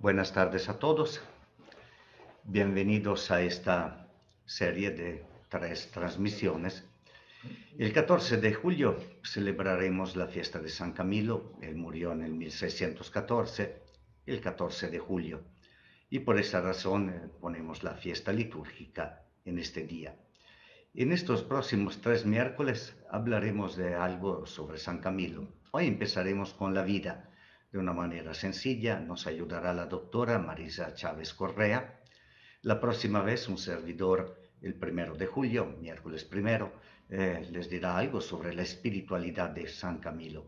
Buenas tardes a todos. Bienvenidos a esta serie de 3 transmisiones. El 14 de julio celebraremos la fiesta de San Camilo. Él murió en el 1614, el 14 de julio. Y por esa razón ponemos la fiesta litúrgica en este día. En estos próximos 3 miércoles hablaremos de algo sobre San Camilo. Hoy empezaremos con la vida. De una manera sencilla nos ayudará la doctora Marisa Chávez Correa. La próxima vez un servidor, el 1 de julio, miércoles primero, les dirá algo sobre la espiritualidad de San Camilo.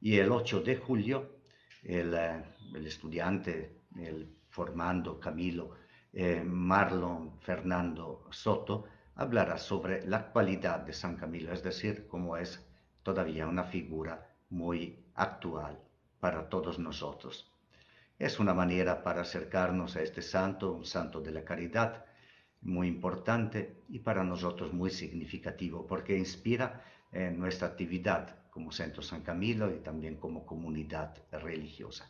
Y el 8 de julio, el estudiante, el formando Camilo, Marlon Fernando Soto, hablará sobre la actualidad de San Camilo, es decir, cómo es todavía una figura muy actual para todos nosotros. Es una manera para acercarnos a este santo, un santo de la caridad, muy importante y para nosotros muy significativo porque inspira nuestra actividad como Centro San Camilo y también como comunidad religiosa.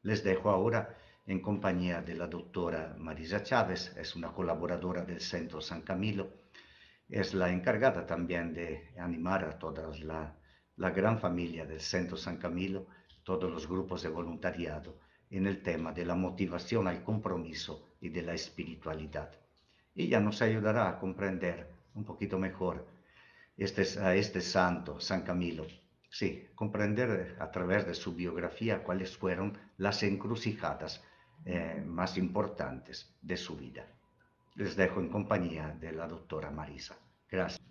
Les dejo ahora en compañía de la doctora Marisa Chávez, es una colaboradora del Centro San Camilo, es la encargada también de animar a toda la gran familia del Centro San Camilo, todos los grupos de voluntariado, en el tema de la motivación al compromiso y de la espiritualidad. Ella nos ayudará a comprender un poquito mejor a este santo, San Camilo. Sí, comprender a través de su biografía cuáles fueron las encrucijadas más importantes de su vida. Les dejo en compañía de la doctora Marisa. Gracias.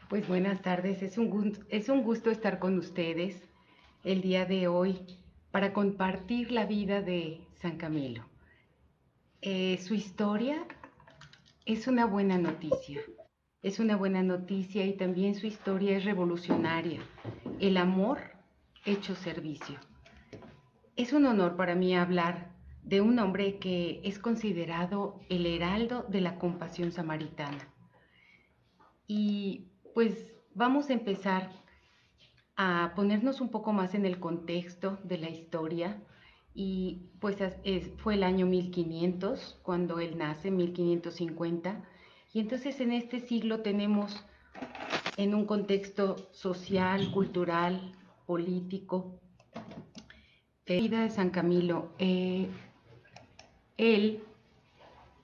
Pues buenas tardes, es un gusto estar con ustedes el día de hoy para compartir la vida de San Camilo. Su historia es una buena noticia, es una buena noticia y también su historia es revolucionaria, el amor hecho servicio. Es un honor para mí hablar de un hombre que es considerado el heraldo de la compasión samaritana. Y pues vamos a empezar a ponernos un poco más en el contexto de la historia y pues fue el año 1500 cuando él nace, 1550, y entonces en este siglo tenemos en un contexto social, cultural, político, la vida de San Camilo. Él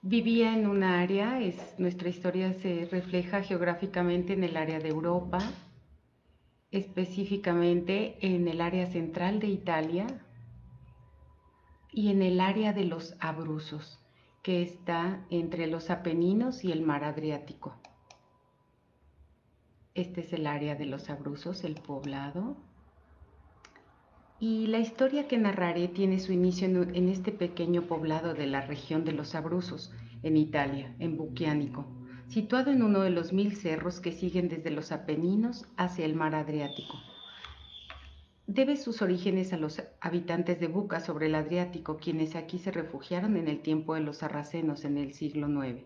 vivía en un área, nuestra historia se refleja geográficamente en el área de Europa, específicamente en el área central de Italia y en el área de los Abruzos, que está entre los Apeninos y el mar Adriático. Este es el área de los Abruzos, el poblado. Y la historia que narraré tiene su inicio en este pequeño poblado de la región de los Abruzos, en Italia, en Buchianico, situado en uno de los 1000 cerros que siguen desde los Apeninos hacia el mar Adriático. Debe sus orígenes a los habitantes de Buca sobre el Adriático, quienes aquí se refugiaron en el tiempo de los sarracenos en el siglo IX.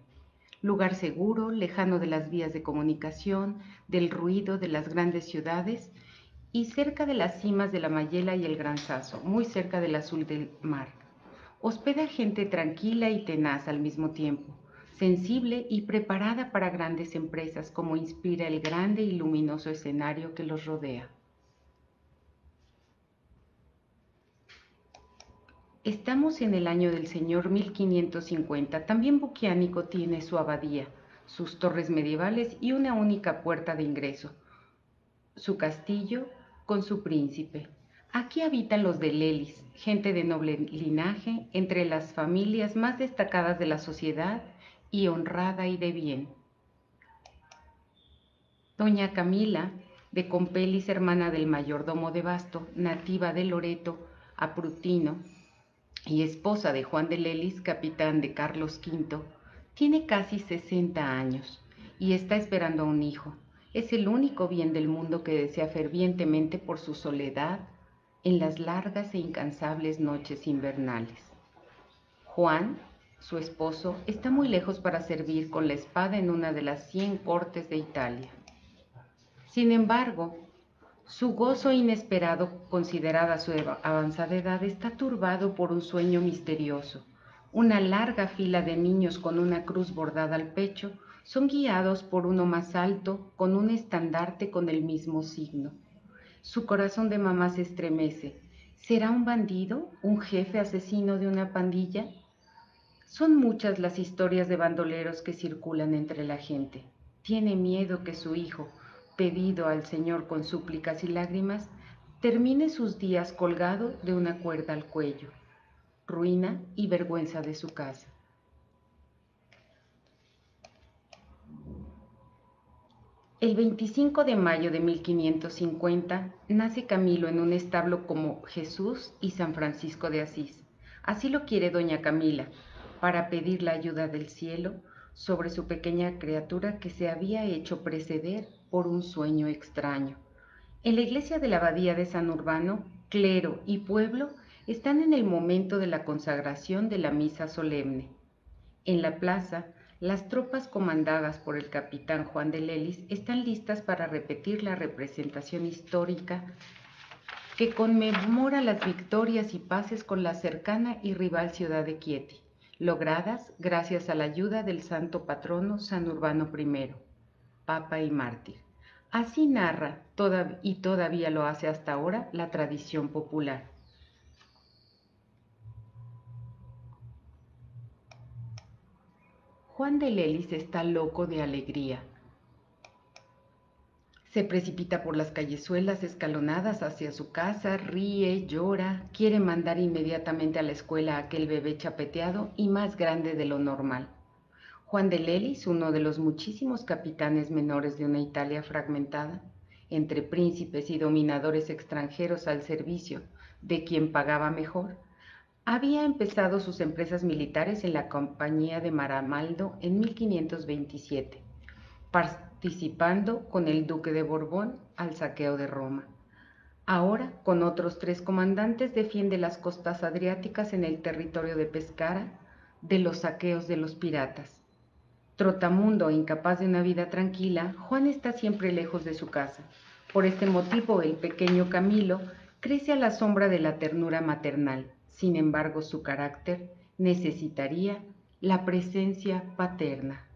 Lugar seguro, lejano de las vías de comunicación, del ruido de las grandes ciudades y cerca de las cimas de la Mayela y el Gran Sasso, muy cerca del azul del mar. Hospeda gente tranquila y tenaz al mismo tiempo, sensible y preparada para grandes empresas, como inspira el grande y luminoso escenario que los rodea. Estamos en el año del Señor 1550. También Buchianico tiene su abadía, sus torres medievales y una única puerta de ingreso, su castillo con su príncipe. Aquí habitan los de Lelis, gente de noble linaje, entre las familias más destacadas de la sociedad y honrada y de bien. Doña Camila de Compelis, hermana del mayordomo de Basto, nativa de Loreto, Aprutino, y esposa de Juan de Lelis, capitán de Carlos V, tiene casi 60 años y está esperando a un hijo. Es el único bien del mundo que desea fervientemente por su soledad en las largas e incansables noches invernales. Juan, su esposo, está muy lejos para servir con la espada en una de las 100 cortes de Italia. Sin embargo, Su gozo inesperado, considerada su avanzada edad, está turbado por un sueño misterioso. Una larga fila de niños con una cruz bordada al pecho son guiados por uno más alto con un estandarte con el mismo signo. Su corazón de mamá se estremece. ¿Será un bandido? ¿Un jefe asesino de una pandilla? Son muchas las historias de bandoleros que circulan entre la gente. Tiene miedo que su hijo, pedido al Señor con súplicas y lágrimas, termine sus días colgado de una cuerda al cuello, ruina y vergüenza de su casa. El 25 de mayo de 1550 nace Camilo en un establo como Jesús y San Francisco de Asís. Así lo quiere doña Camila, para pedir la ayuda del cielo sobre su pequeña criatura que se había hecho preceder por un sueño extraño. En la iglesia de la abadía de San Urbano, clero y pueblo están en el momento de la consagración de la misa solemne. En la plaza, las tropas comandadas por el capitán Juan de Lelis están listas para repetir la representación histórica que conmemora las victorias y paces con la cercana y rival ciudad de Chieti, logradas gracias a la ayuda del santo patrono San Urbano I, papa y mártir. Así narra, y todavía lo hace hasta ahora, la tradición popular. Juan de Lelis está loco de alegría. Se precipita por las callezuelas escalonadas hacia su casa, ríe, llora, quiere mandar inmediatamente a la escuela a aquel bebé chapeteado y más grande de lo normal. Juan de Lelis, uno de los muchísimos capitanes menores de una Italia fragmentada, entre príncipes y dominadores extranjeros al servicio de quien pagaba mejor, había empezado sus empresas militares en la Compañía de Maramaldo en 1527, participando con el duque de Borbón al saqueo de Roma. Ahora, con otros 3 comandantes, defiende las costas adriáticas en el territorio de Pescara de los saqueos de los piratas. Trotamundo e incapaz de una vida tranquila, Juan está siempre lejos de su casa. Por este motivo, el pequeño Camilo crece a la sombra de la ternura maternal. Sin embargo, su carácter necesitaría la presencia paterna.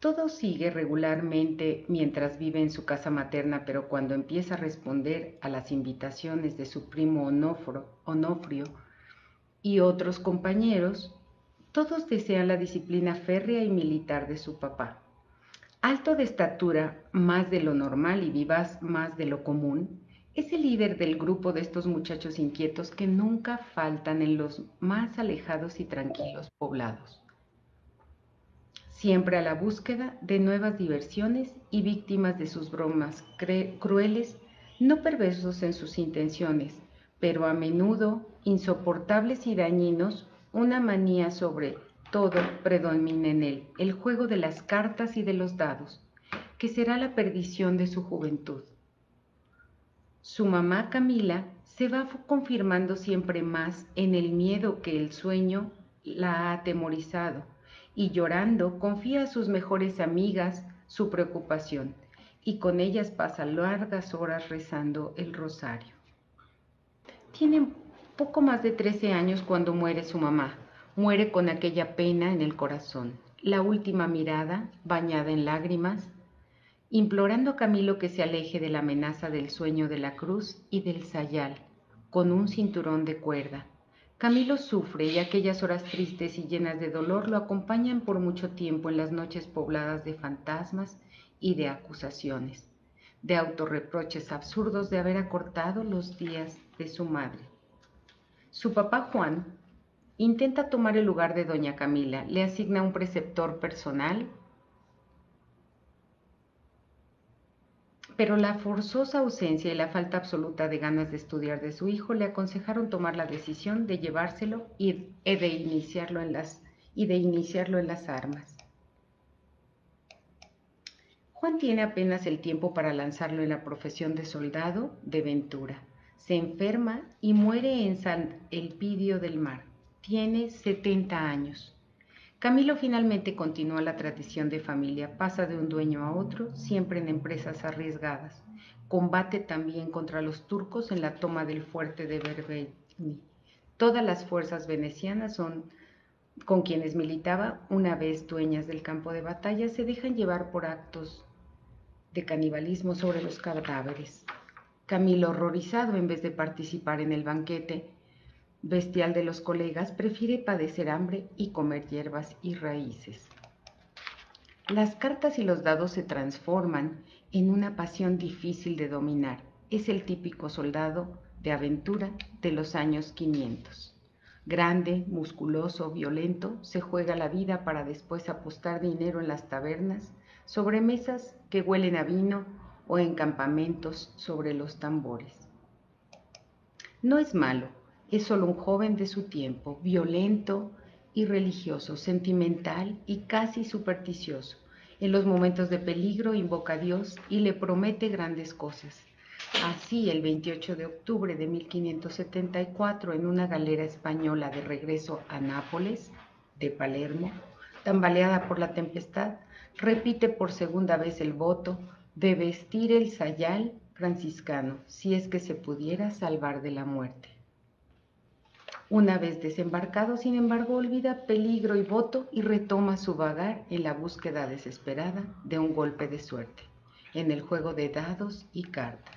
Todo sigue regularmente mientras vive en su casa materna, pero cuando empieza a responder a las invitaciones de su primo Onofrio y otros compañeros, todos desean la disciplina férrea y militar de su papá. Alto de estatura, más de lo normal y vivaz más de lo común, es el líder del grupo de estos muchachos inquietos que nunca faltan en los más alejados y tranquilos poblados, siempre a la búsqueda de nuevas diversiones y víctimas de sus bromas crueles, no perversos en sus intenciones, pero a menudo insoportables y dañinos. Una manía sobre todo predomina en él, el juego de las cartas y de los dados, que será la perdición de su juventud. Su mamá Camila se va confirmando siempre más en el miedo que el sueño la ha atemorizado, y llorando confía a sus mejores amigas su preocupación, y con ellas pasa largas horas rezando el rosario. Tiene poco más de 13 años cuando muere su mamá. Muere con aquella pena en el corazón, la última mirada bañada en lágrimas, implorando a Camilo que se aleje de la amenaza del sueño de la cruz y del sayal, con un cinturón de cuerda. Camilo sufre y aquellas horas tristes y llenas de dolor lo acompañan por mucho tiempo en las noches pobladas de fantasmas y de acusaciones, de autorreproches absurdos de haber acortado los días de su madre. Su papá Juan intenta tomar el lugar de doña Camila, le asigna un preceptor personal, pero la forzosa ausencia y la falta absoluta de ganas de estudiar de su hijo le aconsejaron tomar la decisión de llevárselo y de iniciarlo en las armas. Juan tiene apenas el tiempo para lanzarlo en la profesión de soldado de Ventura. Se enferma y muere en San Elpidio del Mar. Tiene 70 años. Camilo finalmente continúa la tradición de familia, pasa de un dueño a otro, siempre en empresas arriesgadas. Combate también contra los turcos en la toma del fuerte de Berbeni. Todas las fuerzas venecianas con quienes militaba, una vez dueñas del campo de batalla, se dejan llevar por actos de canibalismo sobre los cadáveres. Camilo, horrorizado, en vez de participar en el banquete bestial de los colegas, prefiere padecer hambre y comer hierbas y raíces. Las cartas y los dados se transforman en una pasión difícil de dominar. Es el típico soldado de aventura de los años 500. Grande, musculoso, violento, se juega la vida para después apostar dinero en las tabernas, sobre mesas que huelen a vino o en campamentos sobre los tambores. No es malo, es solo un joven de su tiempo, violento y religioso, sentimental y casi supersticioso. En los momentos de peligro invoca a Dios y le promete grandes cosas. Así, el 28 de octubre de 1574, en una galera española de regreso a Nápoles, de Palermo, tambaleada por la tempestad, repite por segunda vez el voto de vestir el sayal franciscano, si es que se pudiera salvar de la muerte. Una vez desembarcado, sin embargo, olvida peligro y voto y retoma su vagar en la búsqueda desesperada de un golpe de suerte, en el juego de dados y cartas.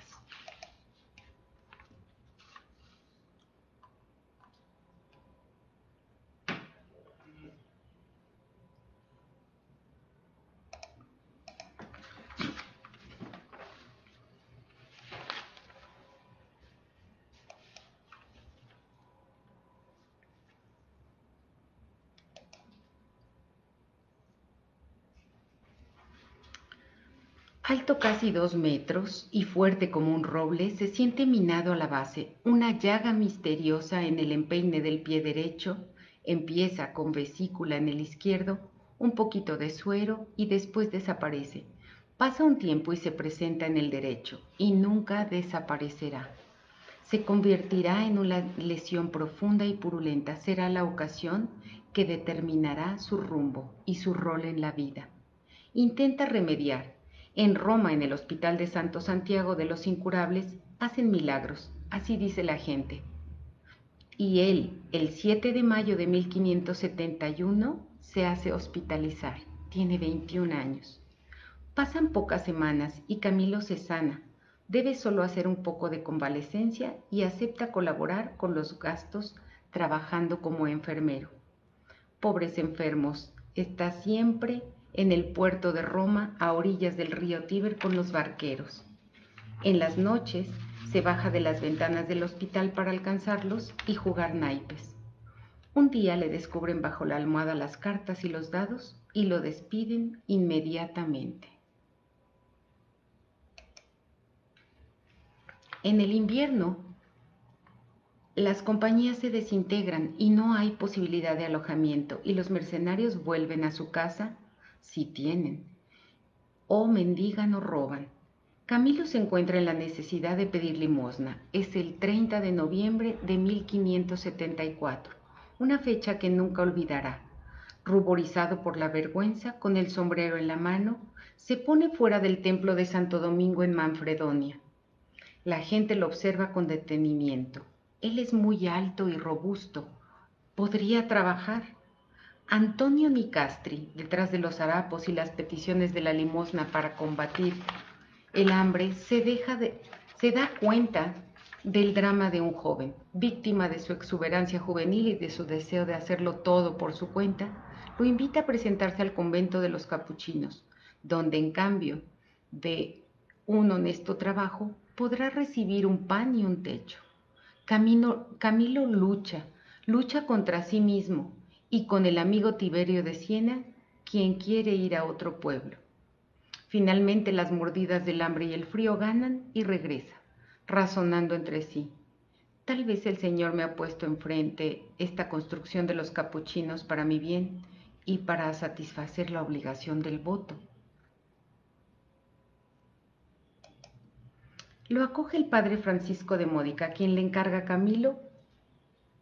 Alto casi 2 metros y fuerte como un roble, se siente minado a la base, una llaga misteriosa en el empeine del pie derecho, empieza con vesícula en el izquierdo, un poquito de suero y después desaparece. Pasa un tiempo y se presenta en el derecho y nunca desaparecerá. Se convertirá en una lesión profunda y purulenta, será la ocasión que determinará su rumbo y su rol en la vida. Intenta remediar. En Roma, en el Hospital de Santo Santiago de los Incurables, hacen milagros, así dice la gente. Y él, el 7 de mayo de 1571, se hace hospitalizar. Tiene 21 años. Pasan pocas semanas y Camilo se sana. Debe solo hacer un poco de convalecencia y acepta colaborar con los gastos trabajando como enfermero. Pobres enfermos, está siempre en el puerto de Roma, a orillas del río Tíber, con los barqueros. En las noches se baja de las ventanas del hospital para alcanzarlos y jugar naipes. Un día le descubren bajo la almohada las cartas y los dados y lo despiden inmediatamente. En el invierno, las compañías se desintegran y no hay posibilidad de alojamiento y los mercenarios vuelven a su casa, si tienen, o mendigan o roban. Camilo se encuentra en la necesidad de pedir limosna. Es el 30 de noviembre de 1574, una fecha que nunca olvidará. Ruborizado por la vergüenza, con el sombrero en la mano, se pone fuera del templo de Santo Domingo en Manfredonia. La gente lo observa con detenimiento. Él es muy alto y robusto. Podría trabajar. Antonio Nicastri, detrás de los harapos y las peticiones de la limosna para combatir el hambre, se da cuenta del drama de un joven, víctima de su exuberancia juvenil y de su deseo de hacerlo todo por su cuenta. Lo invita a presentarse al convento de los capuchinos, donde en cambio de un honesto trabajo podrá recibir un pan y un techo. Camilo lucha contra sí mismo y con el amigo Tiberio de Siena, quien quiere ir a otro pueblo. Finalmente las mordidas del hambre y el frío ganan y regresa, razonando entre sí. Tal vez el Señor me ha puesto enfrente esta construcción de los capuchinos para mi bien y para satisfacer la obligación del voto. Lo acoge el padre Francisco de Módica, quien le encarga a Camilo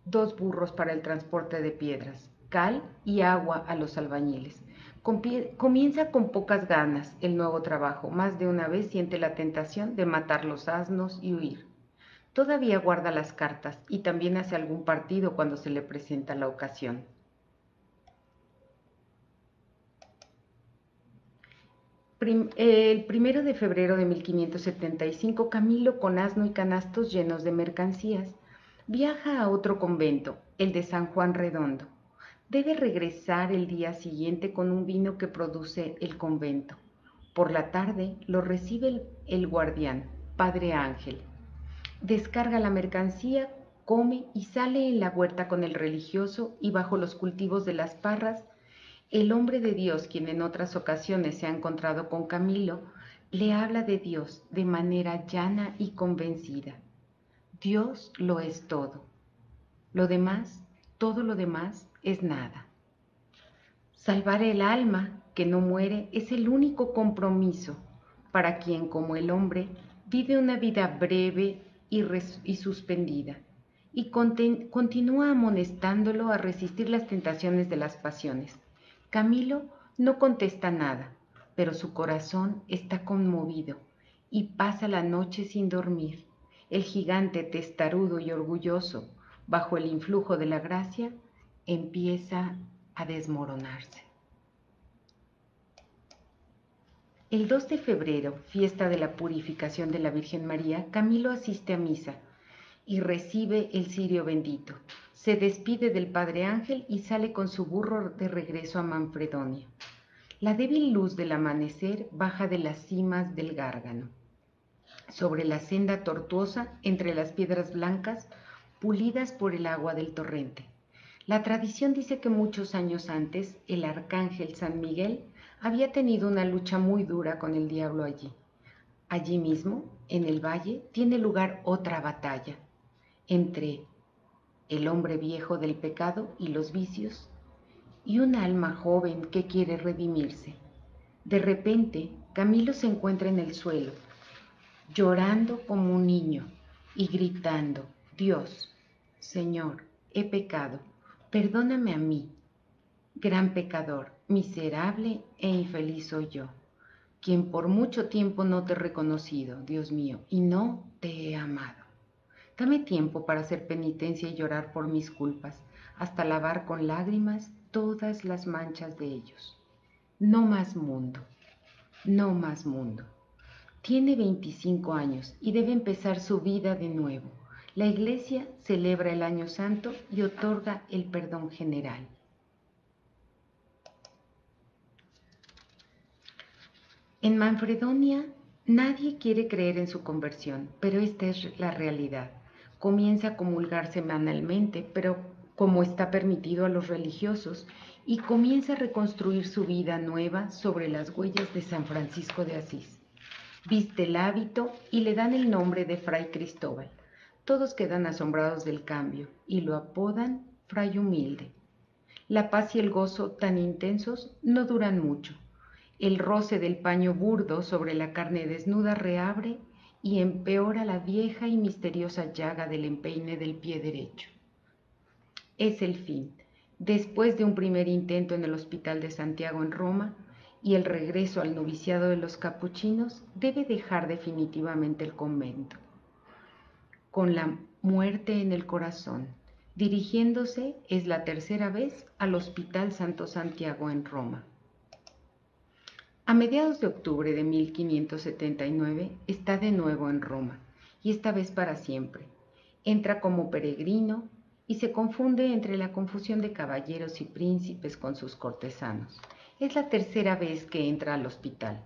2 burros para el transporte de piedras. cal y agua a los albañiles. Comienza con pocas ganas el nuevo trabajo. Más de una vez siente la tentación de matar los asnos y huir. Todavía guarda las cartas y también hace algún partido cuando se le presenta la ocasión. El 1 de febrero de 1575, Camilo, con asno y canastos llenos de mercancías, viaja a otro convento, el de San Juan Redondo. Debe regresar el día siguiente con un vino que produce el convento. Por la tarde lo recibe el guardián, Padre Ángel. Descarga la mercancía, come y sale en la huerta con el religioso y bajo los cultivos de las parras. El hombre de Dios, quien en otras ocasiones se ha encontrado con Camilo, le habla de Dios de manera llana y convencida. Dios lo es todo. Lo demás, todo lo demás es nada. Salvar el alma que no muere es el único compromiso para quien, como el hombre, vive una vida breve y suspendida y continúa amonestándolo a resistir las tentaciones de las pasiones. Camilo no contesta nada, pero su corazón está conmovido y pasa la noche sin dormir. El gigante testarudo y orgulloso, bajo el influjo de la gracia, empieza a desmoronarse. El 2 de febrero, fiesta de la purificación de la Virgen María, Camilo asiste a misa y recibe el cirio bendito. Se despide del Padre Ángel y sale con su burro de regreso a Manfredonia. La débil luz del amanecer baja de las cimas del Gárgano. Sobre la senda tortuosa, entre las piedras blancas, pulidas por el agua del torrente. La tradición dice que muchos años antes, el arcángel San Miguel había tenido una lucha muy dura con el diablo allí. Allí mismo, en el valle, tiene lugar otra batalla entre el hombre viejo del pecado y los vicios y un alma joven que quiere redimirse. De repente, Camilo se encuentra en el suelo, llorando como un niño y gritando: Dios, Señor, he pecado, perdóname a mí, gran pecador, miserable e infeliz soy yo, quien por mucho tiempo no te he reconocido, Dios mío, y no te he amado. Dame tiempo para hacer penitencia y llorar por mis culpas, hasta lavar con lágrimas todas las manchas de ellos. No más mundo, no más mundo. Tiene 25 años y debe empezar su vida de nuevo. La Iglesia celebra el Año Santo y otorga el perdón general. En Manfredonia nadie quiere creer en su conversión, pero esta es la realidad. Comienza a comulgar semanalmente, pero como está permitido a los religiosos, y comienza a reconstruir su vida nueva sobre las huellas de San Francisco de Asís. Viste el hábito y le dan el nombre de Fray Cristóbal. Todos quedan asombrados del cambio y lo apodan Fray Humilde. La paz y el gozo tan intensos no duran mucho. El roce del paño burdo sobre la carne desnuda reabre y empeora la vieja y misteriosa llaga del empeine del pie derecho. Es el fin. Después de un primer intento en el Hospital de Santiago en Roma y el regreso al noviciado de los capuchinos, debe dejar definitivamente el convento. Con la muerte en el corazón, dirigiéndose, es la tercera vez, al Hospital Santo Santiago en Roma. A mediados de octubre de 1579 está de nuevo en Roma, y esta vez para siempre. Entra como peregrino y se confunde entre la confusión de caballeros y príncipes con sus cortesanos. Es la tercera vez que entra al hospital.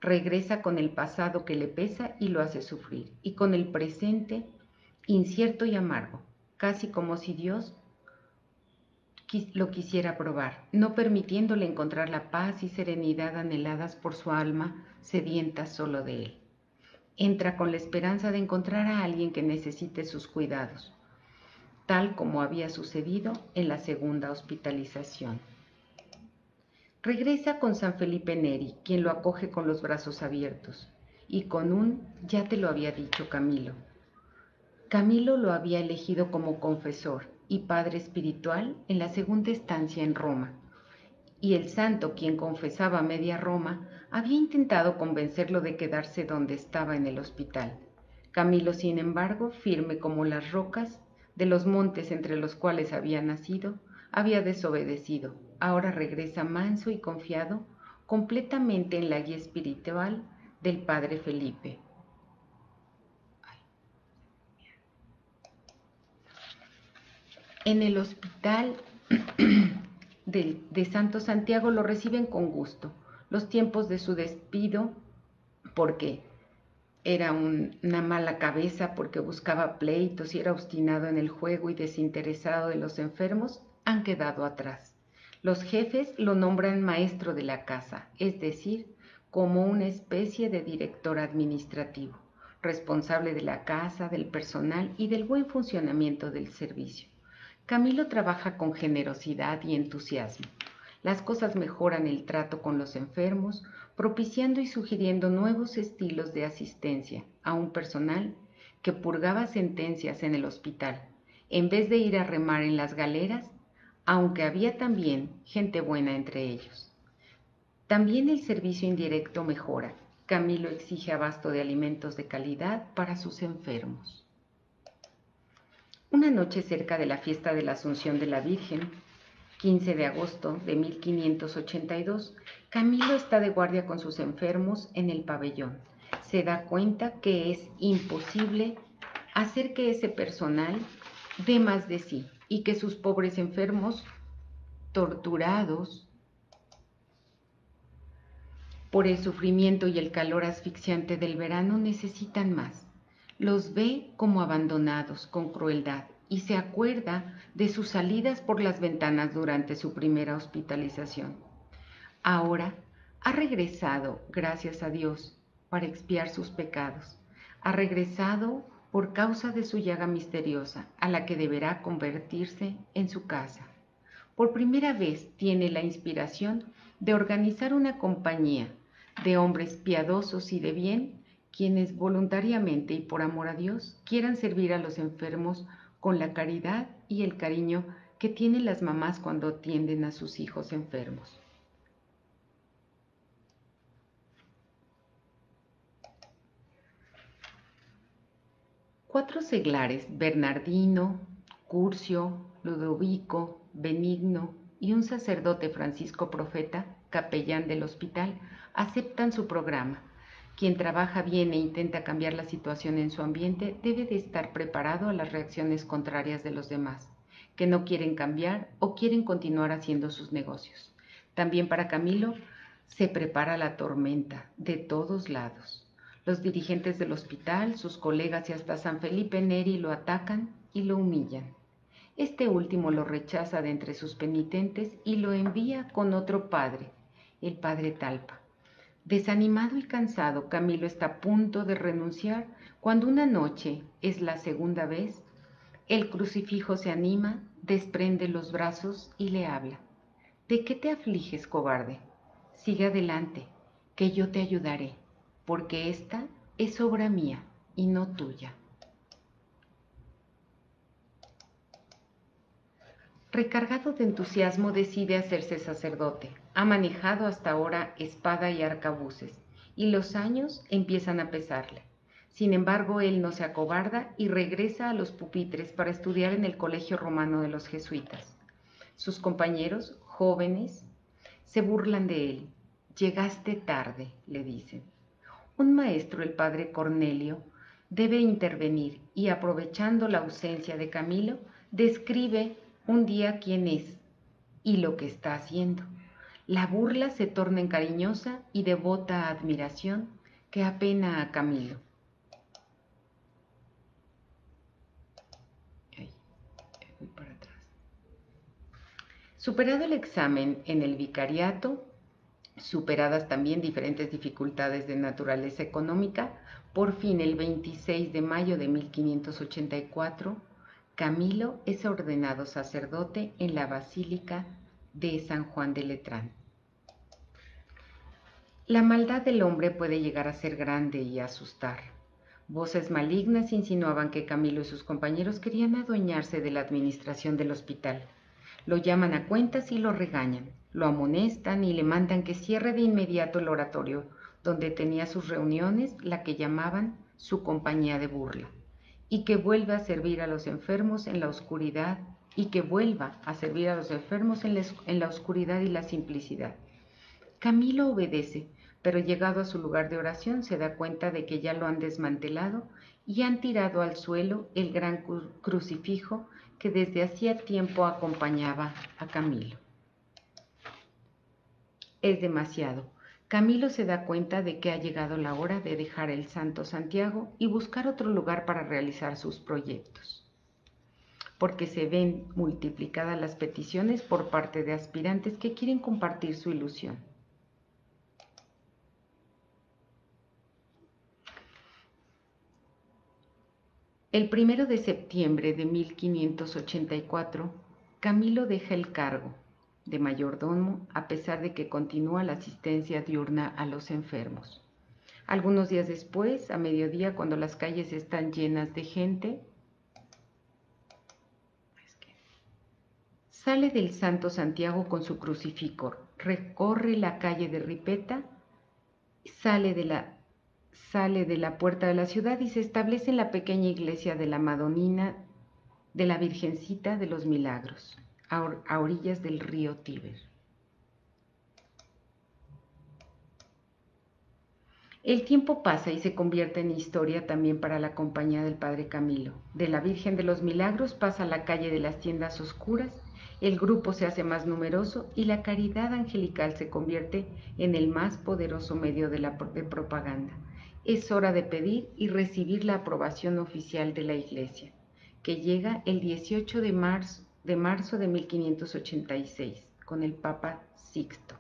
Regresa con el pasado que le pesa y lo hace sufrir, y con el presente incierto y amargo, casi como si Dios lo quisiera probar, no permitiéndole encontrar la paz y serenidad anheladas por su alma sedienta solo de él. Entra con la esperanza de encontrar a alguien que necesite sus cuidados, tal como había sucedido en la segunda hospitalización. Regresa con San Felipe Neri, quien lo acoge con los brazos abiertos, y con un "ya te lo había dicho Camilo". Camilo lo había elegido como confesor y padre espiritual en la segunda estancia en Roma, y el santo, quien confesaba media Roma, había intentado convencerlo de quedarse donde estaba en el hospital. Camilo, sin embargo, firme como las rocas de los montes entre los cuales había nacido, había desobedecido. Ahora regresa manso y confiado, completamente en la guía espiritual del padre Felipe. En el hospital de Santo Santiago lo reciben con gusto. Los tiempos de su despido, porque era una mala cabeza, porque buscaba pleitos y era obstinado en el juego y desinteresado de los enfermos, han quedado atrás. Los jefes lo nombran maestro de la casa, es decir, como una especie de director administrativo, responsable de la casa, del personal y del buen funcionamiento del servicio. Camilo trabaja con generosidad y entusiasmo. Las cosas mejoran el trato con los enfermos, propiciando y sugiriendo nuevos estilos de asistencia a un personal que purgaba sentencias en el hospital, en vez de ir a remar en las galeras, aunque había también gente buena entre ellos. También el servicio indirecto mejora. Camilo exige abasto de alimentos de calidad para sus enfermos. Una noche cerca de la fiesta de la Asunción de la Virgen, 15 de agosto de 1582, Camilo está de guardia con sus enfermos en el pabellón. Se da cuenta que es imposible hacer que ese personal dé más de sí y que sus pobres enfermos, torturados por el sufrimiento y el calor asfixiante del verano, necesitan más. Los ve como abandonados, con crueldad, y se acuerda de sus salidas por las ventanas durante su primera hospitalización. Ahora ha regresado, gracias a Dios, para expiar sus pecados. Ha regresado por causa de su llaga misteriosa, a la que deberá convertirse en su casa. Por primera vez tiene la inspiración de organizar una compañía de hombres piadosos y de bien, quienes voluntariamente y por amor a Dios quieran servir a los enfermos con la caridad y el cariño que tienen las mamás cuando atienden a sus hijos enfermos. Cuatro seglares, Bernardino, Curcio, Ludovico, Benigno y un sacerdote Francisco Profeta, capellán del hospital, aceptan su programa. Quien trabaja bien e intenta cambiar la situación en su ambiente debe de estar preparado a las reacciones contrarias de los demás, que no quieren cambiar o quieren continuar haciendo sus negocios. También para Camilo se prepara la tormenta de todos lados. Los dirigentes del hospital, sus colegas y hasta San Felipe Neri lo atacan y lo humillan. Este último lo rechaza de entre sus penitentes y lo envía con otro padre, el padre Talpa. Desanimado y cansado, Camilo está a punto de renunciar cuando una noche, es la segunda vez, el crucifijo se anima, desprende los brazos y le habla. ¿De qué te afliges, cobarde? Sigue adelante, que yo te ayudaré, porque esta es obra mía y no tuya. Recargado de entusiasmo, decide hacerse sacerdote. Ha manejado hasta ahora espada y arcabuces, y los años empiezan a pesarle. Sin embargo, él no se acobarda y regresa a los pupitres para estudiar en el Colegio Romano de los Jesuitas. Sus compañeros, jóvenes, se burlan de él. Llegaste tarde, le dicen. Un maestro, el padre Cornelio, debe intervenir y, aprovechando la ausencia de Camilo, describe un día quién es y lo que está haciendo. La burla se torna en cariñosa y devota admiración que apena a Camilo. Voy para atrás. Superado el examen en el vicariato, superadas también diferentes dificultades de naturaleza económica, por fin el 26 de mayo de 1584, Camilo es ordenado sacerdote en la Basílica de San Juan de Letrán. La maldad del hombre puede llegar a ser grande y asustar. Voces malignas insinuaban que Camilo y sus compañeros querían adueñarse de la administración del hospital. Lo llaman a cuentas y lo regañan, lo amonestan y le mandan que cierre de inmediato el oratorio donde tenía sus reuniones, la que llamaban su compañía de burla, y que vuelva a servir a los enfermos en la oscuridad, en la oscuridad y la simplicidad. Camilo obedece, pero llegado a su lugar de oración se da cuenta de que ya lo han desmantelado y han tirado al suelo el gran crucifijo que desde hacía tiempo acompañaba a Camilo. Es demasiado. Camilo se da cuenta de que ha llegado la hora de dejar el Santo Santiago y buscar otro lugar para realizar sus proyectos, porque se ven multiplicadas las peticiones por parte de aspirantes que quieren compartir su ilusión. El 1 de septiembre de 1584, Camilo deja el cargo de mayordomo a pesar de que continúa la asistencia diurna a los enfermos. Algunos días después, a mediodía, cuando las calles están llenas de gente, sale del Santo Santiago con su crucifijo, recorre la calle de Ripetta, sale de la puerta de la ciudad y se establece en la pequeña iglesia de la Madonina de la Virgencita de los Milagros, a orillas del río Tíber. El tiempo pasa y se convierte en historia también para la compañía del Padre Camilo. De la Virgen de los Milagros pasa a la calle de las tiendas oscuras, el grupo se hace más numeroso y la caridad angelical se convierte en el más poderoso medio de propaganda. Es hora de pedir y recibir la aprobación oficial de la Iglesia, que llega el 18 de marzo de 1586 con el Papa Sixto.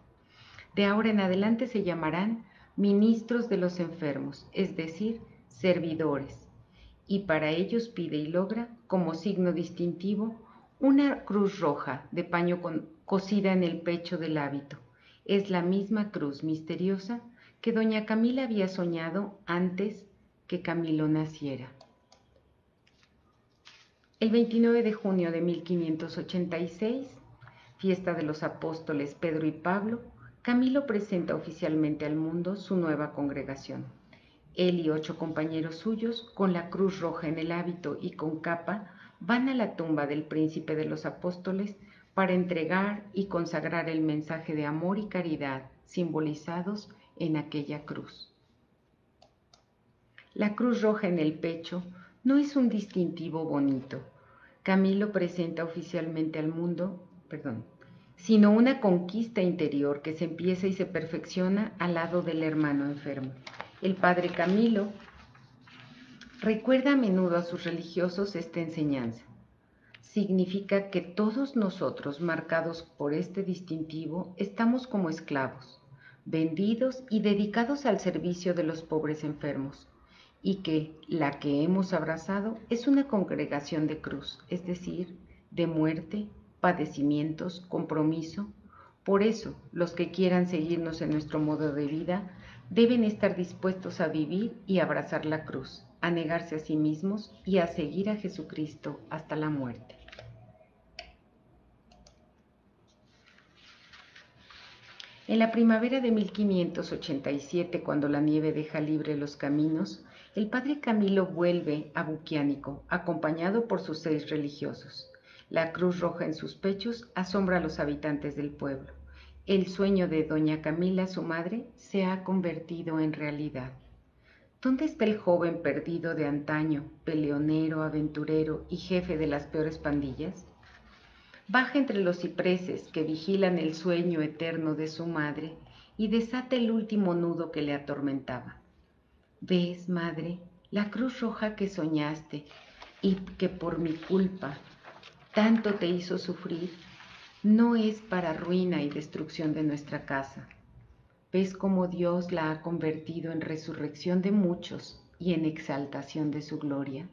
De ahora en adelante se llamarán ministros de los enfermos, es decir, servidores, y para ellos pide y logra, como signo distintivo, una cruz roja de paño cosida en el pecho del hábito. Es la misma cruz misteriosa que doña Camila había soñado antes que Camilo naciera. El 29 de junio de 1586, fiesta de los apóstoles Pedro y Pablo, Camilo presenta oficialmente al mundo su nueva congregación. Él y 8 compañeros suyos, con la cruz roja en el hábito y con capa, van a la tumba del príncipe de los apóstoles para entregar y consagrar el mensaje de amor y caridad simbolizados en aquella cruz. La cruz roja en el pecho no es un distintivo bonito. Camilo presenta oficialmente al mundo, sino una conquista interior que se empieza y se perfecciona al lado del hermano enfermo. El Padre Camilo recuerda a menudo a sus religiosos esta enseñanza. Significa que todos nosotros, marcados por este distintivo, estamos como esclavos, vendidos y dedicados al servicio de los pobres enfermos, y que la que hemos abrazado es una congregación de cruz, es decir, de muerte, padecimientos, compromiso. Por eso, los que quieran seguirnos en nuestro modo de vida deben estar dispuestos a vivir y abrazar la cruz, a negarse a sí mismos y a seguir a Jesucristo hasta la muerte. En la primavera de 1587, cuando la nieve deja libre los caminos, el Padre Camilo vuelve a Buquiánico, acompañado por sus 6 religiosos. La cruz roja en sus pechos asombra a los habitantes del pueblo. El sueño de doña Camila, su madre, se ha convertido en realidad. ¿Dónde está el joven perdido de antaño, peleonero, aventurero y jefe de las peores pandillas? Baja entre los cipreses que vigilan el sueño eterno de su madre y desata el último nudo que le atormentaba. ¿Ves, madre, la cruz roja que soñaste y que por mi culpa tanto te hizo sufrir? No es para ruina y destrucción de nuestra casa. ¿Ves cómo Dios la ha convertido en resurrección de muchos y en exaltación de su gloria?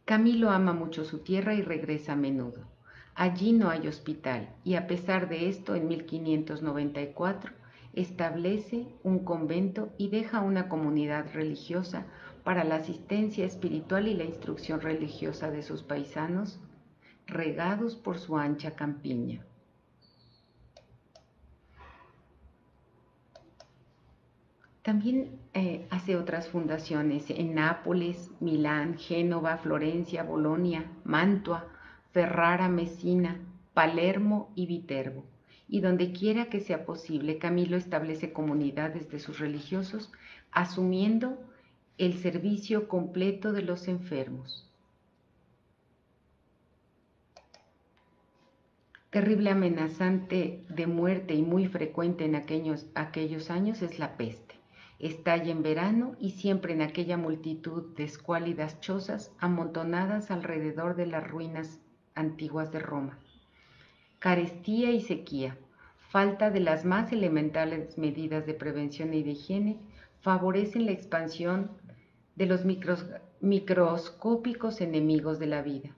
Camilo ama mucho su tierra y regresa a menudo. Allí no hay hospital y a pesar de esto, en 1594, establece un convento y deja una comunidad religiosa para la asistencia espiritual y la instrucción religiosa de sus paisanos, regados por su ancha campiña. También hace otras fundaciones en Nápoles, Milán, Génova, Florencia, Bolonia, Mantua, Ferrara, Messina, Palermo y Viterbo. Y donde quiera que sea posible, Camilo establece comunidades de sus religiosos, asumiendo el servicio completo de los enfermos. Terrible amenazante de muerte y muy frecuente en aquellos años es la peste. Estalla en verano y siempre en aquella multitud de escuálidas chozas amontonadas alrededor de las ruinas antiguas de Roma. Carestía y sequía, falta de las más elementales medidas de prevención y de higiene, favorecen la expansión de los microscópicos enemigos de la vida.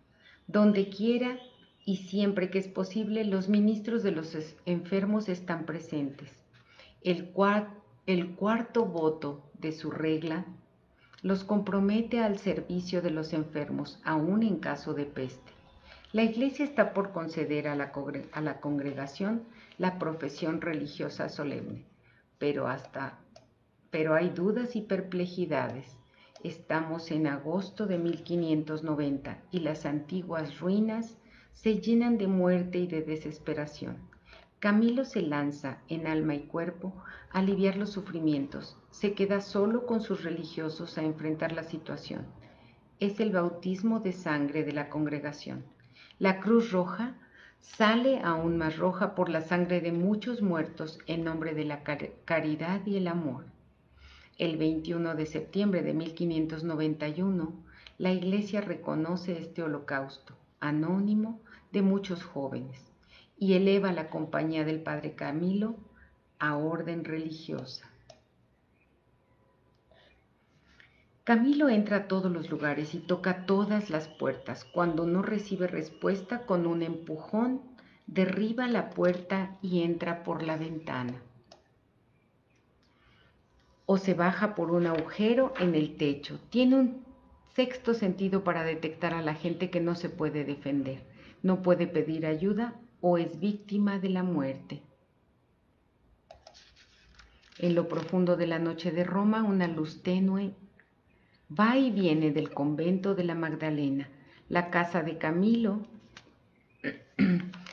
Donde quiera y siempre que es posible, los ministros de los enfermos están presentes. El cuarto voto de su regla los compromete al servicio de los enfermos, aún en caso de peste. La Iglesia está por conceder a la congregación la profesión religiosa solemne, pero hay dudas y perplejidades. Estamos en agosto de 1590 y las antiguas ruinas se llenan de muerte y de desesperación. Camilo se lanza en alma y cuerpo a aliviar los sufrimientos. Se queda solo con sus religiosos a enfrentar la situación. Es el bautismo de sangre de la congregación. La Cruz Roja sale aún más roja por la sangre de muchos muertos en nombre de la caridad y el amor. El 21 de septiembre de 1591, la Iglesia reconoce este holocausto anónimo de muchos jóvenes y eleva la compañía del Padre Camilo a orden religiosa. Camilo entra a todos los lugares y toca todas las puertas. Cuando no recibe respuesta, con un empujón, derriba la puerta y entra por la ventana. O se baja por un agujero en el techo. Tiene un sexto sentido para detectar a la gente que no se puede defender, no puede pedir ayuda o es víctima de la muerte. En lo profundo de la noche de Roma, una luz tenue va y viene del convento de la Magdalena, la casa de Camilo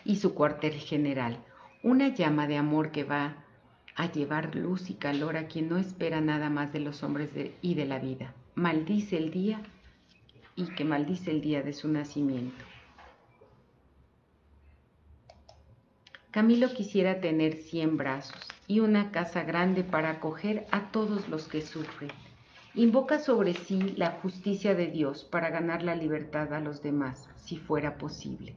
y su cuartel general, una llama de amor que va a llevar luz y calor a quien no espera nada más de los hombres y de la vida. Maldice el día y que maldice el día de su nacimiento. Camilo quisiera tener 100 brazos y una casa grande para acoger a todos los que sufren. Invoca sobre sí la justicia de Dios para ganar la libertad a los demás, si fuera posible.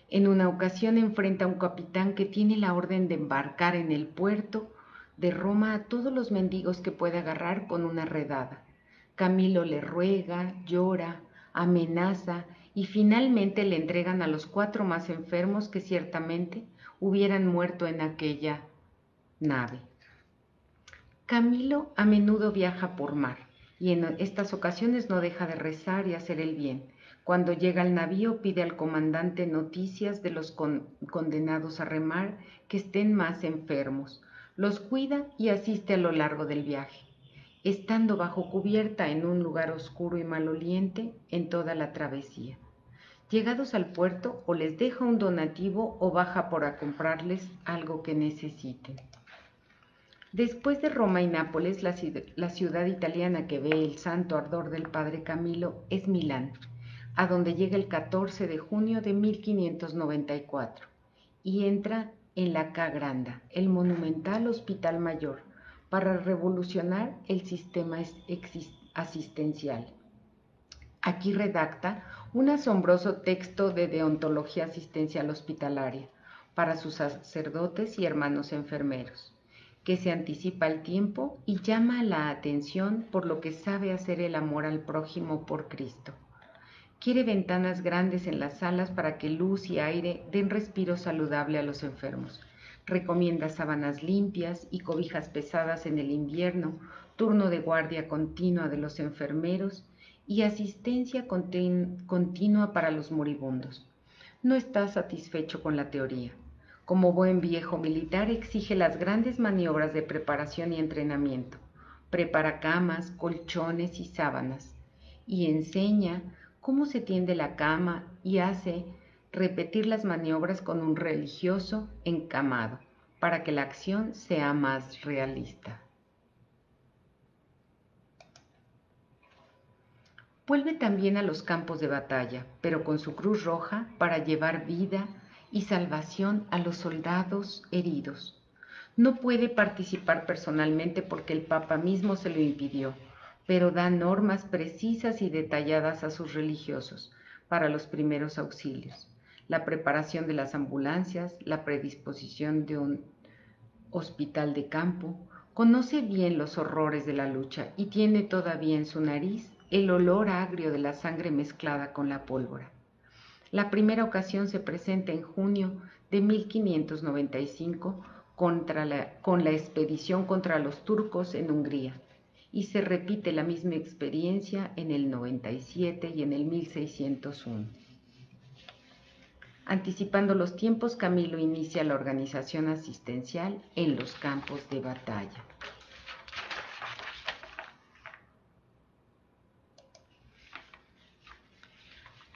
En una ocasión enfrenta a un capitán que tiene la orden de embarcar en el puerto de Roma a todos los mendigos que puede agarrar con una redada. Camilo le ruega, llora, amenaza y finalmente le entregan a los 4 más enfermos que ciertamente hubieran muerto en aquella nave. Camilo a menudo viaja por mar y en estas ocasiones no deja de rezar y hacer el bien. Cuando llega al navío pide al comandante noticias de los condenados a remar que estén más enfermos. Los cuida y asiste a lo largo del viaje, estando bajo cubierta en un lugar oscuro y maloliente en toda la travesía. Llegados al puerto, o les deja un donativo o baja para comprarles algo que necesiten. Después de Roma y Nápoles, la ciudad italiana que ve el santo ardor del Padre Camilo es Milán, a donde llega el 14 de junio de 1594 y entra en la Ca' Granda, el monumental Hospital Mayor, para revolucionar el sistema asistencial. Aquí redacta un asombroso texto de deontología asistencial hospitalaria para sus sacerdotes y hermanos enfermeros, que se anticipa al tiempo y llama la atención por lo que sabe hacer el amor al prójimo por Cristo. Quiere ventanas grandes en las salas para que luz y aire den respiro saludable a los enfermos. Recomienda sábanas limpias y cobijas pesadas en el invierno, turno de guardia continua de los enfermeros y asistencia continua para los moribundos. No está satisfecho con la teoría. Como buen viejo militar, exige las grandes maniobras de preparación y entrenamiento. Prepara camas, colchones y sábanas, y enseña cómo se tiende la cama y hace repetir las maniobras con un religioso encamado, para que la acción sea más realista. Vuelve también a los campos de batalla, pero con su cruz roja para llevar vida y salvación a los soldados heridos. No puede participar personalmente porque el Papa mismo se lo impidió, pero da normas precisas y detalladas a sus religiosos para los primeros auxilios, la preparación de las ambulancias, la predisposición de un hospital de campo. Conoce bien los horrores de la lucha y tiene todavía en su nariz el olor agrio de la sangre mezclada con la pólvora. La primera ocasión se presenta en junio de 1595 con la expedición contra los turcos en Hungría, y se repite la misma experiencia en el 97 y en el 1601. Anticipando los tiempos, Camilo inicia la organización asistencial en los campos de batalla.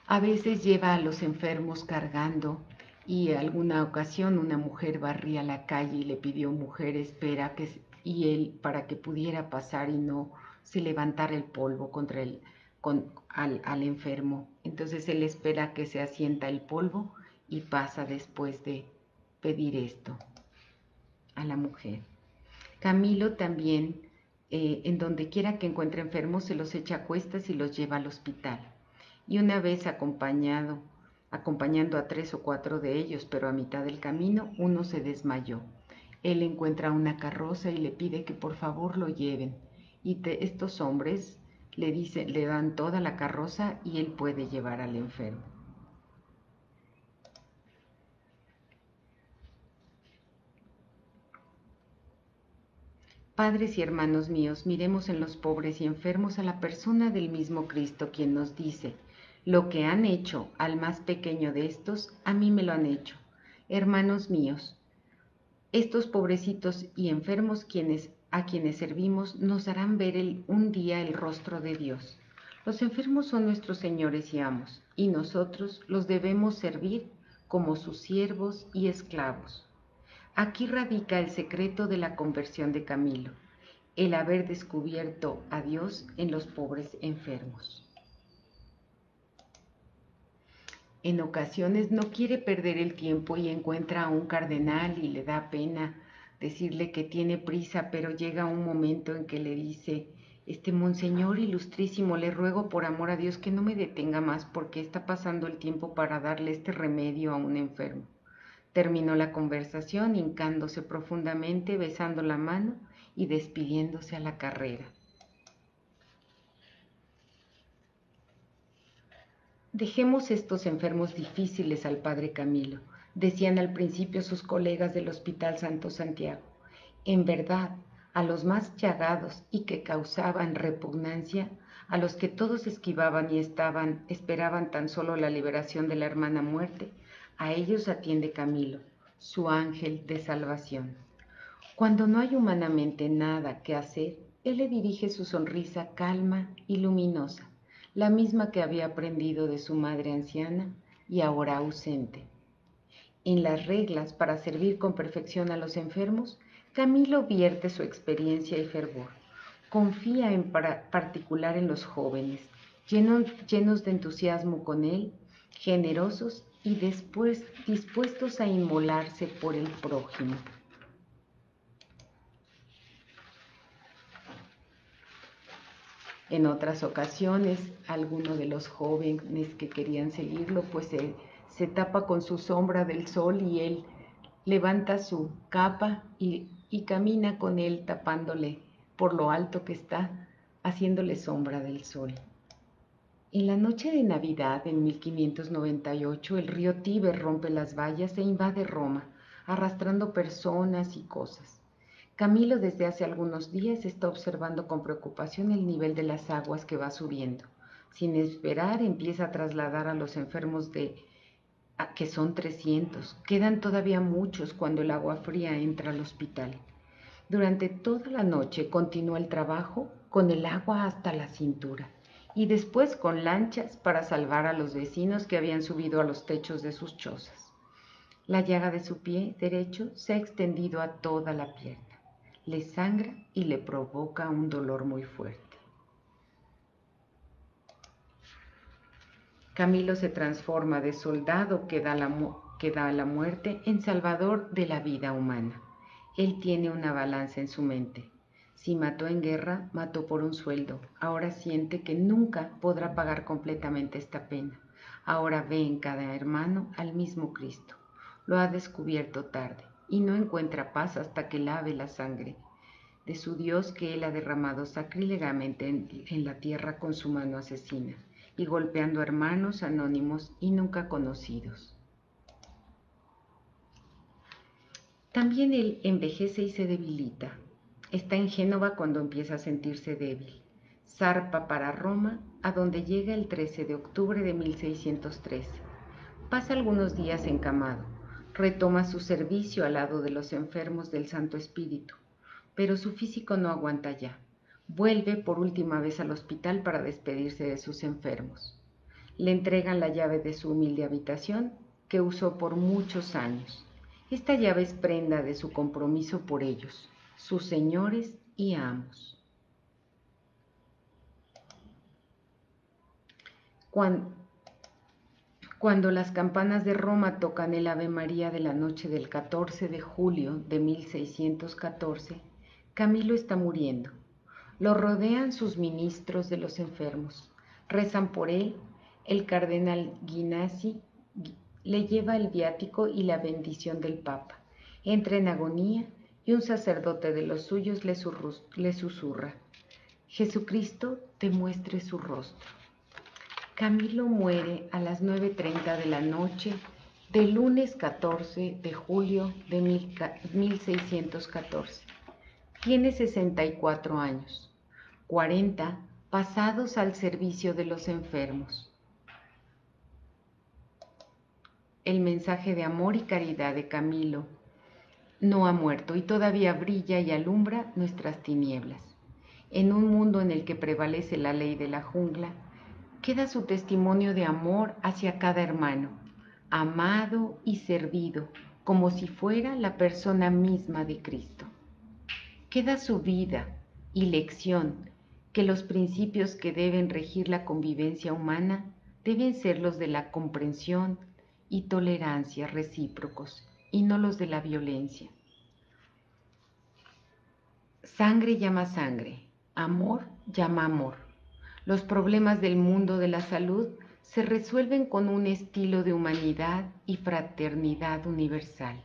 A veces lleva a los enfermos cargando, y en alguna ocasión una mujer barría la calle y le pidió: mujer, espera, y él, para que pudiera pasar y no se levantara el polvo al enfermo. Entonces él espera que se asienta el polvo y pasa después de pedir esto a la mujer. Camilo también, en donde quiera que encuentre enfermos, se los echa a cuestas y los lleva al hospital. Y una vez acompañando a 3 o 4 de ellos, pero a mitad del camino uno se desmayó. Él encuentra una carroza y le pide que por favor lo lleven. Y estos hombres le dan toda la carroza y él puede llevar al enfermo. Padres y hermanos míos, miremos en los pobres y enfermos a la persona del mismo Cristo, quien nos dice: lo que han hecho al más pequeño de estos, a mí me lo han hecho. Hermanos míos, estos pobrecitos y enfermos a quienes servimos nos harán ver un día el rostro de Dios. Los enfermos son nuestros señores y amos, y nosotros los debemos servir como sus siervos y esclavos. Aquí radica el secreto de la conversión de Camilo, el haber descubierto a Dios en los pobres enfermos. En ocasiones no quiere perder el tiempo y encuentra a un cardenal y le da pena decirle que tiene prisa, pero llega un momento en que le dice: Monseñor ilustrísimo, le ruego por amor a Dios que no me detenga más, porque está pasando el tiempo para darle este remedio a un enfermo. Terminó la conversación hincándose profundamente, besando la mano y despidiéndose a la carrera. Dejemos estos enfermos difíciles al padre Camilo, decían al principio sus colegas del Hospital Santo Santiago. En verdad, a los más chagados y que causaban repugnancia, a los que todos esquivaban y esperaban tan solo la liberación de la hermana muerte, a ellos atiende Camilo, su ángel de salvación. Cuando no hay humanamente nada que hacer, él le dirige su sonrisa calma y luminosa, la misma que había aprendido de su madre anciana y ahora ausente. En las reglas para servir con perfección a los enfermos, Camilo vierte su experiencia y fervor. Confía en particular en los jóvenes, llenos de entusiasmo con él, generosos y después dispuestos a inmolarse por el prójimo. En otras ocasiones, alguno de los jóvenes que querían seguirlo, pues se tapa con su sombra del sol y él levanta su capa y camina con él tapándole por lo alto que está, haciéndole sombra del sol. En la noche de Navidad, en 1598, el río Tíber rompe las vallas e invade Roma, arrastrando personas y cosas. Camilo desde hace algunos días está observando con preocupación el nivel de las aguas que va subiendo. Sin esperar, empieza a trasladar a los enfermos que son 300. Quedan todavía muchos cuando el agua fría entra al hospital. Durante toda la noche continúa el trabajo con el agua hasta la cintura y después con lanchas para salvar a los vecinos que habían subido a los techos de sus chozas. La llaga de su pie derecho se ha extendido a toda la pierna. Le sangra y le provoca un dolor muy fuerte. Camilo se transforma de soldado que da a la muerte en salvador de la vida humana. Él tiene una balanza en su mente. Si mató en guerra, mató por un sueldo. Ahora siente que nunca podrá pagar completamente esta pena. Ahora ve en cada hermano al mismo Cristo. Lo ha descubierto tarde y no encuentra paz hasta que lave la sangre de su Dios que él ha derramado sacrílegamente en la tierra con su mano asesina y golpeando a hermanos anónimos y nunca conocidos. También él envejece y se debilita. Está en Génova cuando empieza a sentirse débil. Zarpa para Roma, a donde llega el 13 de octubre de 1613. Pasa algunos días encamado. Retoma su servicio al lado de los enfermos del Santo Espíritu, pero su físico no aguanta ya. Vuelve por última vez al hospital para despedirse de sus enfermos. Le entregan la llave de su humilde habitación que usó por muchos años. Esta llave es prenda de su compromiso por ellos, sus señores y amos. Cuando las campanas de Roma tocan el Ave María de la noche del 14 de julio de 1614, Camilo está muriendo. Lo rodean sus ministros de los enfermos. Rezan por él. El cardenal Guinassi le lleva el viático y la bendición del Papa. Entra en agonía y un sacerdote de los suyos le susurra: Jesucristo te muestre su rostro. Camilo muere a las 9:30 de la noche del lunes 14 de julio de 1614. Tiene 64 años, 40 pasados al servicio de los enfermos. El mensaje de amor y caridad de Camilo no ha muerto y todavía brilla y alumbra nuestras tinieblas. En un mundo en el que prevalece la ley de la jungla, queda su testimonio de amor hacia cada hermano, amado y servido como si fuera la persona misma de Cristo. Queda su vida y lección que los principios que deben regir la convivencia humana deben ser los de la comprensión y tolerancia recíprocos y no los de la violencia. Sangre llama sangre, amor llama amor. Los problemas del mundo de la salud se resuelven con un estilo de humanidad y fraternidad universal.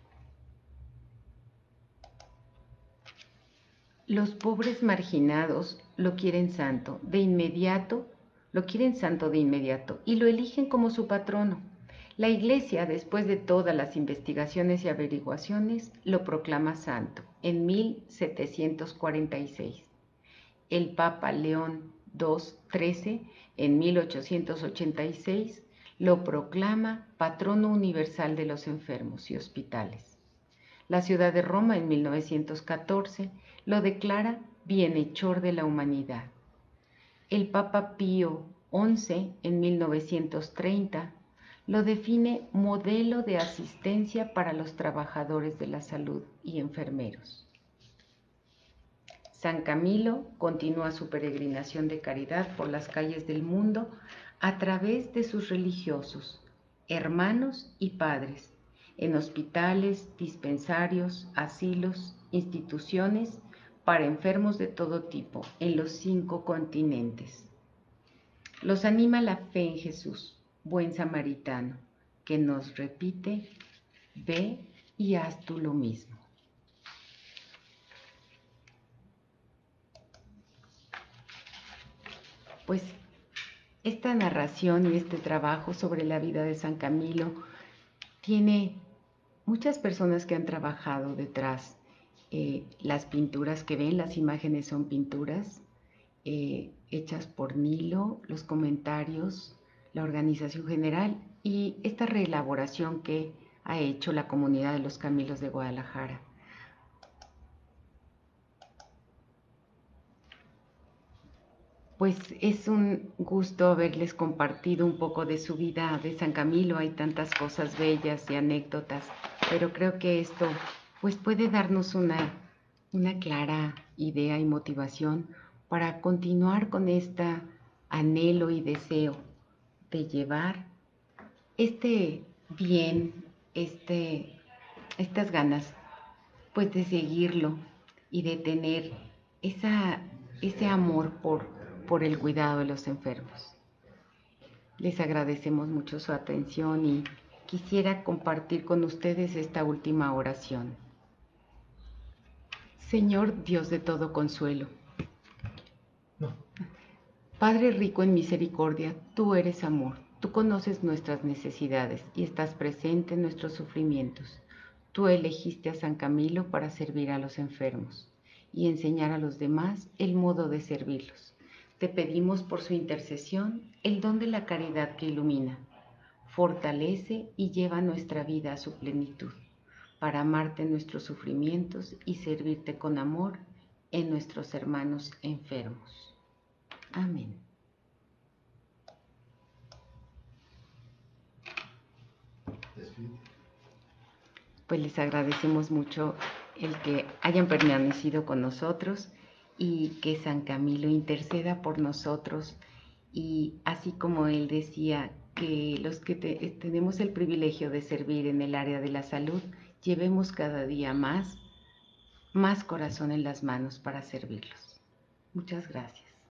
Los pobres marginados lo quieren santo de inmediato, y lo eligen como su patrono. La Iglesia, después de todas las investigaciones y averiguaciones, lo proclama santo en 1746. El Papa León XIII, en 1886, lo proclama patrono universal de los enfermos y hospitales. La ciudad de Roma, en 1914, lo declara bienhechor de la humanidad. El Papa Pío XI, en 1930, lo define modelo de asistencia para los trabajadores de la salud y enfermeros. San Camilo continúa su peregrinación de caridad por las calles del mundo a través de sus religiosos, hermanos y padres, en hospitales, dispensarios, asilos, instituciones para enfermos de todo tipo en los 5 continentes. Los anima la fe en Jesús, buen samaritano, que nos repite: ve y haz tú lo mismo. Pues esta narración y este trabajo sobre la vida de San Camilo tiene muchas personas que han trabajado detrás. Las pinturas que ven, las imágenes son pinturas hechas por Nilo, los comentarios, la organización general y esta reelaboración que ha hecho la comunidad de los Camilos de Guadalajara. Pues es un gusto haberles compartido un poco de su vida de San Camilo. Hay tantas cosas bellas y anécdotas, pero creo que esto pues puede darnos una clara idea y motivación para continuar con este anhelo y deseo de llevar este bien, estas ganas, pues de seguirlo y de tener ese amor por el cuidado de los enfermos. Les agradecemos mucho su atención y quisiera compartir con ustedes esta última oración. Señor Dios de todo consuelo, Padre rico en misericordia, tú eres amor, tú conoces nuestras necesidades y estás presente en nuestros sufrimientos. Tú elegiste a San Camilo para servir a los enfermos y enseñar a los demás el modo de servirlos. Te pedimos por su intercesión el don de la caridad que ilumina, fortalece y lleva nuestra vida a su plenitud, para amarte en nuestros sufrimientos y servirte con amor en nuestros hermanos enfermos. Amén. Pues les agradecemos mucho el que hayan permanecido con nosotros y que San Camilo interceda por nosotros. Y así como él decía que los que tenemos el privilegio de servir en el área de la salud, llevemos cada día más corazón en las manos para servirlos. Muchas gracias.